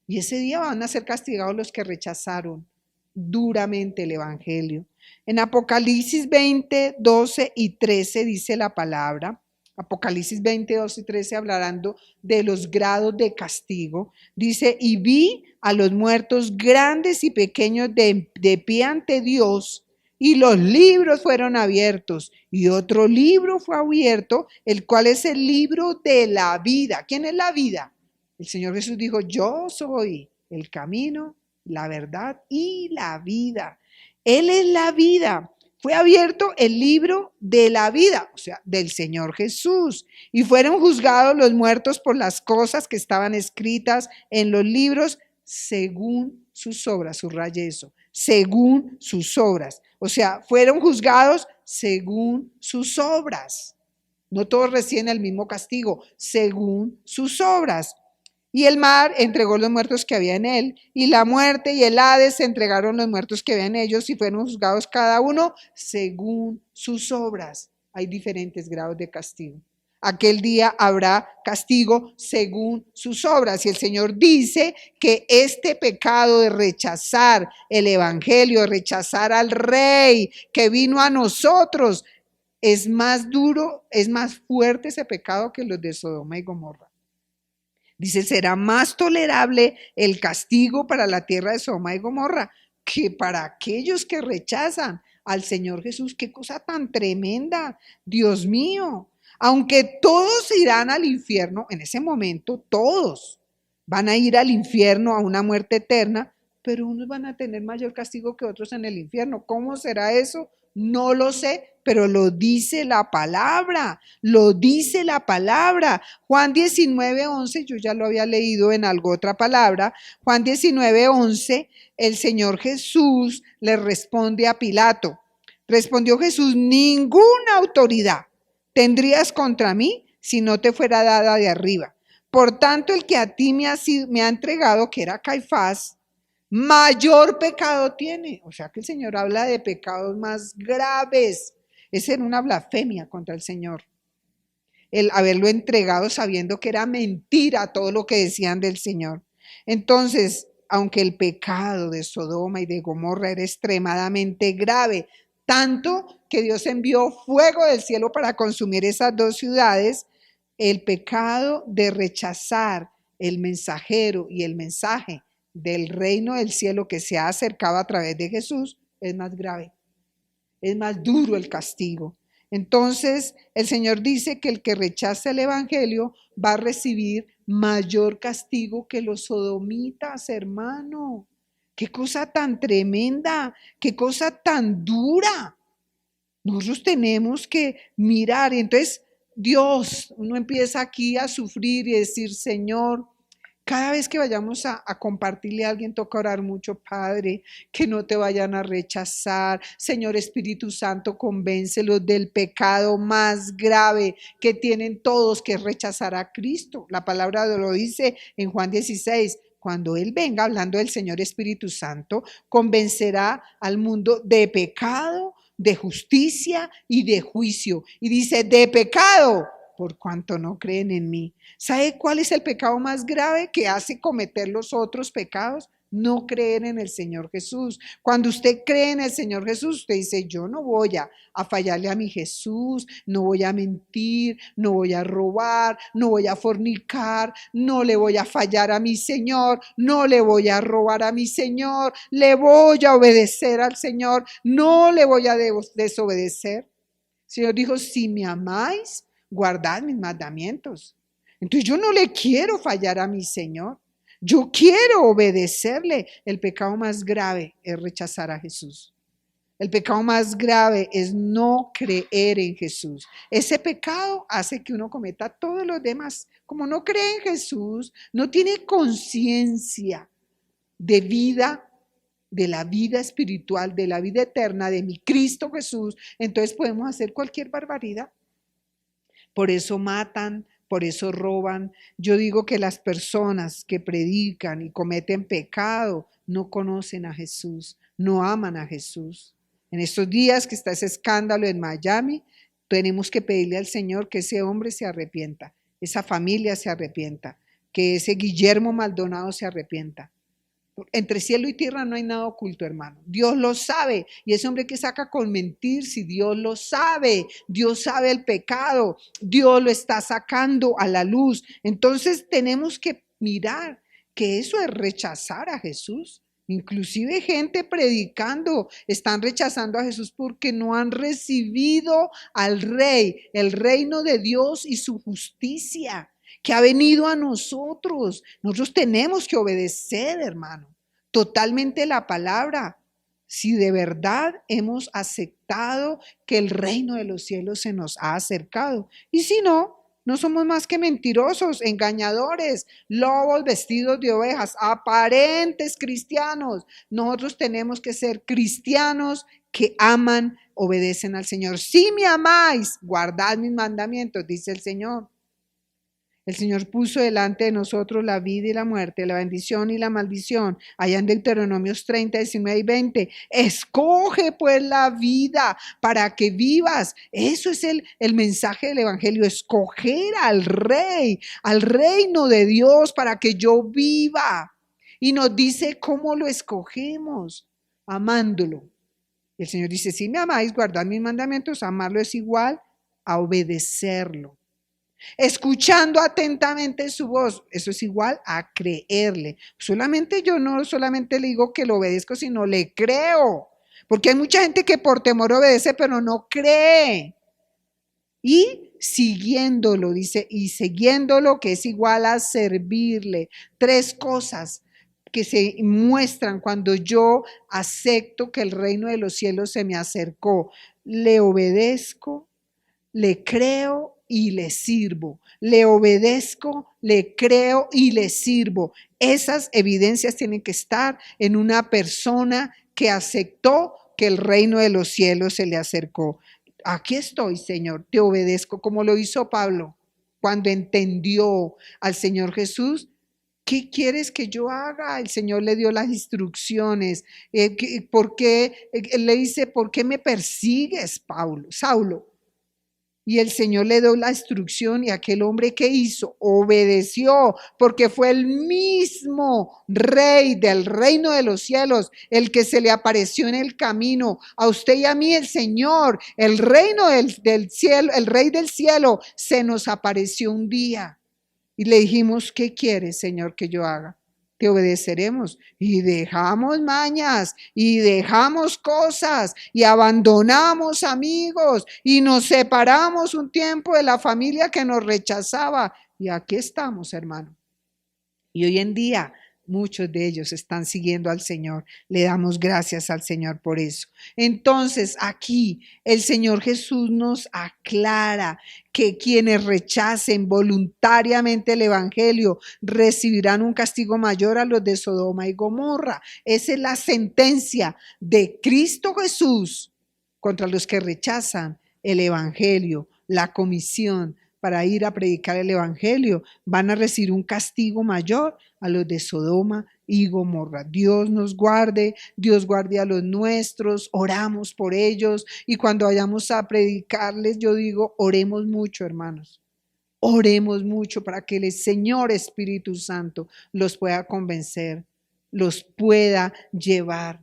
Speaker 1: Y ese día van a ser castigados los que rechazaron duramente el evangelio. En Apocalipsis 20, 12 y 13 dice la palabra. Apocalipsis 20, 12 y 13 hablando de los grados de castigo. Dice, y vi a los muertos grandes y pequeños de pie ante Dios, y los libros fueron abiertos, y otro libro fue abierto, el cual es el libro de la vida. ¿Quién es la vida? El Señor Jesús dijo, yo soy el camino, la verdad y la vida. Él es la vida. Fue abierto el libro de la vida, o sea, del Señor Jesús. Y fueron juzgados los muertos por las cosas que estaban escritas en los libros según sus obras. Subraye eso, según sus obras. O sea, fueron juzgados según sus obras. No todos reciben el mismo castigo, según sus obras. Y el mar entregó los muertos que había en él, y la muerte y el Hades entregaron los muertos que había en ellos, y fueron juzgados cada uno según sus obras. Hay diferentes grados de castigo. Aquel día habrá castigo según sus obras. Y el Señor dice que este pecado de rechazar el evangelio, de rechazar al Rey que vino a nosotros, es más duro, es más fuerte ese pecado que los de Sodoma y Gomorra. Dice, será más tolerable el castigo para la tierra de Sodoma y Gomorra que para aquellos que rechazan al Señor Jesús. Qué cosa tan tremenda, Dios mío. Aunque todos irán al infierno, en ese momento todos van a ir al infierno a una muerte eterna, pero unos van a tener mayor castigo que otros en el infierno. ¿Cómo será eso? No lo sé, pero lo dice la palabra, lo dice la palabra. Juan 19, 11, yo ya lo había leído en algo otra palabra. Juan 19, 11, el Señor Jesús le responde a Pilato. Respondió Jesús, ninguna autoridad tendrías contra mí si no te fuera dada de arriba. Por tanto, el que a ti me ha entregado, que era Caifás, mayor pecado tiene. O sea que el Señor habla de pecados más graves. Esa era una blasfemia contra el Señor. El haberlo entregado sabiendo que era mentira todo lo que decían del Señor. Entonces, aunque el pecado de Sodoma y de Gomorra era extremadamente grave, tanto que Dios envió fuego del cielo para consumir esas dos ciudades, el pecado de rechazar el mensajero y el mensaje del reino del cielo que se ha acercado a través de Jesús es más grave, es más duro el castigo. Entonces el Señor dice que el que rechaza el evangelio va a recibir mayor castigo que los sodomitas, hermano. Qué cosa tan tremenda, qué cosa tan dura. Nosotros tenemos que mirar y entonces Dios, uno empieza aquí a sufrir y decir, Señor, cada vez que vayamos a compartirle a alguien, toca orar mucho, Padre, que no te vayan a rechazar. Señor Espíritu Santo, convéncelos del pecado más grave que tienen todos, que es rechazar a Cristo. La palabra lo dice en Juan 16. Cuando Él venga, hablando del Señor Espíritu Santo, convencerá al mundo de pecado, de justicia y de juicio. Y dice, de pecado, por cuanto no creen en mí. ¿Sabe cuál es el pecado más grave que hace cometer los otros pecados? No creer en el Señor Jesús. Cuando usted cree en el Señor Jesús, usted dice, yo no voy a fallarle a mi Jesús, no voy a mentir, no voy a robar, no voy a fornicar, no le voy a fallar a mi Señor, no le voy a robar a mi Señor, le voy a obedecer al Señor, no le voy a desobedecer. El Señor dijo, si me amáis, guardad mis mandamientos. Entonces yo no le quiero fallar a mi Señor. Yo quiero obedecerle. El pecado más grave es rechazar a Jesús. El pecado más grave es no creer en Jesús. Ese pecado hace que uno cometa todos los demás. Como no cree en Jesús, no tiene conciencia, de vida, de la vida espiritual, de la vida eterna, de mi Cristo Jesús, entonces podemos hacer cualquier barbaridad. Por eso matan, por eso roban. Yo digo que las personas que predican y cometen pecado no conocen a Jesús, no aman a Jesús. En estos días que está ese escándalo en Miami, tenemos que pedirle al Señor que ese hombre se arrepienta, esa familia se arrepienta, que ese Guillermo Maldonado se arrepienta. Entre cielo y tierra no hay nada oculto, hermano. Dios lo sabe. Y ese hombre que saca con mentir, si Dios lo sabe, Dios sabe el pecado, Dios lo está sacando a la luz. Entonces tenemos que mirar que eso es rechazar a Jesús. Inclusive gente predicando están rechazando a Jesús porque no han recibido al Rey, el reino de Dios y su justicia, que ha venido a nosotros. Nosotros tenemos que obedecer, hermano, totalmente la palabra. Si de verdad hemos aceptado que el reino de los cielos se nos ha acercado. Y si no, no somos más que mentirosos, engañadores, lobos vestidos de ovejas, aparentes cristianos. Nosotros tenemos que ser cristianos que aman, obedecen al Señor. Si me amáis, guardad mis mandamientos, dice el Señor. El Señor puso delante de nosotros la vida y la muerte, la bendición y la maldición. Allá en Deuteronomios 30, 19 y 20. Escoge pues la vida para que vivas. Eso es el mensaje del Evangelio. Escoger al Rey, al reino de Dios para que yo viva. Y nos dice cómo lo escogemos, amándolo. El Señor dice, si me amáis, guardad mis mandamientos. Amarlo es igual a obedecerlo. Escuchando atentamente su voz, eso es igual a creerle. Yo no solamente le digo que lo obedezco, sino le creo. Porque hay mucha gente que por temor obedece, pero no cree. Y siguiéndolo, dice, y siguiéndolo, que es igual a servirle. 3 cosas que se muestran cuando yo acepto que el reino de los cielos se me acercó. Le obedezco, le creo y le sirvo. Le obedezco, le creo y le sirvo. Esas evidencias tienen que estar en una persona que aceptó que el reino de los cielos se le acercó. Aquí estoy, Señor, te obedezco, como lo hizo Pablo cuando entendió al Señor Jesús. ¿Qué quieres que yo haga? El Señor le dio las instrucciones. ¿Por qué? Él le dice, ¿por qué me persigues, Saulo? Y el Señor le dio la instrucción y aquel hombre que hizo, obedeció, porque fue el mismo Rey del reino de los cielos, el que se le apareció en el camino. A usted y a mí el Señor, el reino del cielo, el Rey del cielo, se nos apareció un día. Y le dijimos, ¿qué quieres, Señor, que yo haga? Te obedeceremos. Y dejamos mañas, y dejamos cosas, y abandonamos amigos, y nos separamos un tiempo de la familia que nos rechazaba. Y aquí estamos, hermano. Y hoy en día muchos de ellos están siguiendo al Señor. Le damos gracias al Señor por eso. Entonces, aquí el Señor Jesús nos aclara que quienes rechacen voluntariamente el Evangelio recibirán un castigo mayor a los de Sodoma y Gomorra. Esa es la sentencia de Cristo Jesús contra los que rechazan el Evangelio, la comisión para ir a predicar el Evangelio. Van a recibir un castigo mayor a los de Sodoma y Gomorra. Dios nos guarde, Dios guarde a los nuestros, oramos por ellos y cuando vayamos a predicarles, yo digo, oremos mucho, hermanos. Oremos mucho para que el Señor Espíritu Santo los pueda convencer, los pueda llevar.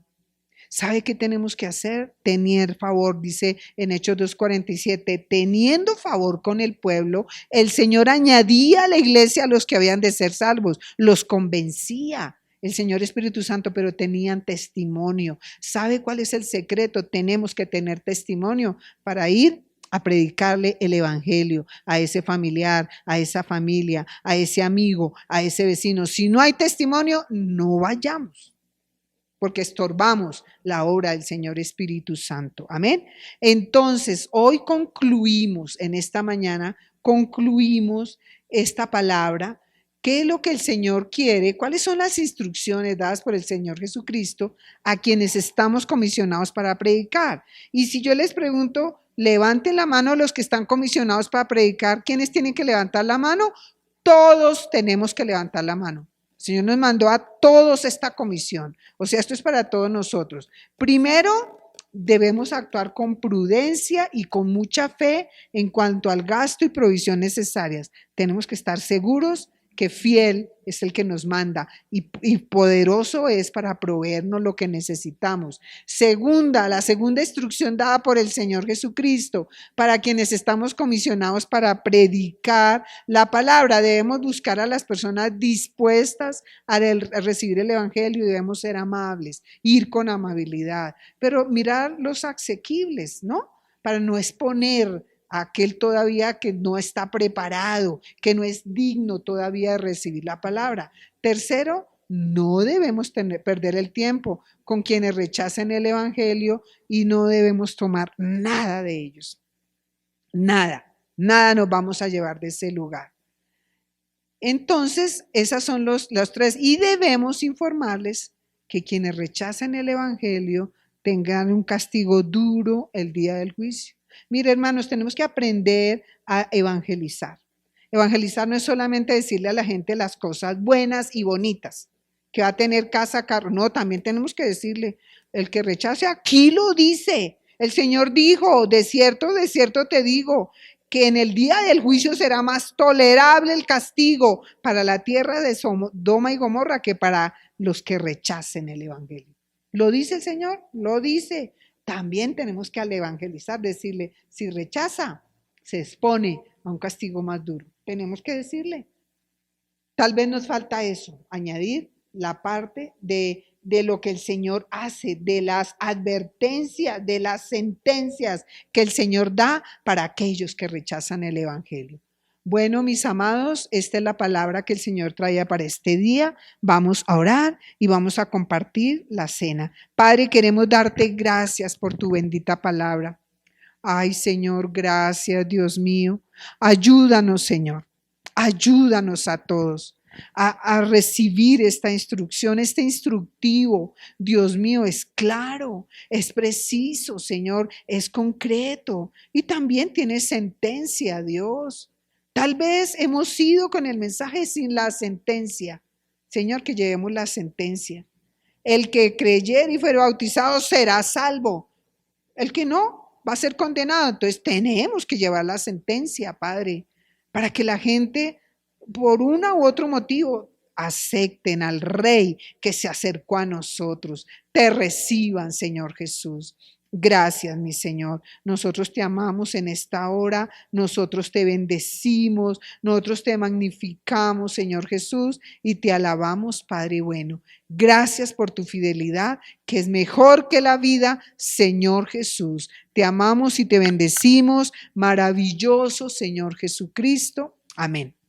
Speaker 1: ¿Sabe qué tenemos que hacer? Tener favor, dice en Hechos 2:47, teniendo favor con el pueblo, el Señor añadía a la iglesia a los que habían de ser salvos, los convencía. El Señor Espíritu Santo, pero tenían testimonio. ¿Sabe cuál es el secreto? Tenemos que tener testimonio para ir a predicarle el Evangelio a ese familiar, a esa familia, a ese amigo, a ese vecino. Si no hay testimonio, no vayamos, porque estorbamos la obra del Señor Espíritu Santo. Amén. Entonces, hoy concluimos, en esta mañana, concluimos esta palabra ¿Qué es lo que el Señor quiere? ¿Cuáles son las instrucciones dadas por el Señor Jesucristo a quienes estamos comisionados para predicar? Y si yo les pregunto, levanten la mano los que están comisionados para predicar, ¿quiénes tienen que levantar la mano? Todos tenemos que levantar la mano. El Señor nos mandó a todos esta comisión. O sea, esto es para todos nosotros. Primero, debemos actuar con prudencia y con mucha fe en cuanto al gasto y provisión necesarias. Tenemos que estar seguros que fiel es el que nos manda y poderoso es para proveernos lo que necesitamos. La segunda instrucción dada por el Señor Jesucristo para quienes estamos comisionados para predicar la palabra. Debemos buscar a las personas dispuestas a recibir el Evangelio y debemos ser amables, ir con amabilidad, pero mirar los asequibles, ¿no? Para no exponer a aquel todavía que no está preparado, que no es digno todavía de recibir la palabra. Tercero, no debemos perder el tiempo con quienes rechacen el Evangelio y no debemos tomar nada de ellos. Nada nos vamos a llevar de ese lugar. Entonces, esas son los tres. Y debemos informarles que quienes rechacen el Evangelio tengan un castigo duro el día del juicio. Mire, hermanos, tenemos que aprender a evangelizar. Evangelizar no es solamente decirle a la gente las cosas buenas y bonitas, que va a tener casa, carro. No, también tenemos que decirle, el que rechace, aquí lo dice. El Señor dijo, de cierto te digo, que en el día del juicio será más tolerable el castigo para la tierra de Sodoma y Gomorra que para los que rechacen el Evangelio. ¿Lo dice el Señor? Lo dice. También tenemos que al evangelizar decirle, si rechaza, se expone a un castigo más duro. Tenemos que decirle. Tal vez nos falta eso, añadir la parte de lo que el Señor hace, de las advertencias, de las sentencias que el Señor da para aquellos que rechazan el Evangelio. Bueno, mis amados, esta es la palabra que el Señor traía para este día. Vamos a orar y vamos a compartir la cena. Padre, queremos darte gracias por tu bendita palabra. Ay, Señor, gracias, Dios mío. Ayúdanos, Señor. Ayúdanos a todos a recibir esta instrucción, este instructivo. Dios mío, es claro, es preciso, Señor, es concreto y también tiene sentencia, Dios. Tal vez hemos ido con el mensaje sin la sentencia. Señor, que llevemos la sentencia. El que creyere y fuere bautizado será salvo. El que no va a ser condenado. Entonces tenemos que llevar la sentencia, Padre, para que la gente, por uno u otro motivo, acepten al Rey que se acercó a nosotros. Te reciban, Señor Jesús. Gracias, mi Señor. Nosotros te amamos en esta hora, nosotros te bendecimos, nosotros te magnificamos, Señor Jesús, y te alabamos, Padre bueno. Gracias por tu fidelidad, que es mejor que la vida, Señor Jesús. Te amamos y te bendecimos, maravilloso Señor Jesucristo. Amén.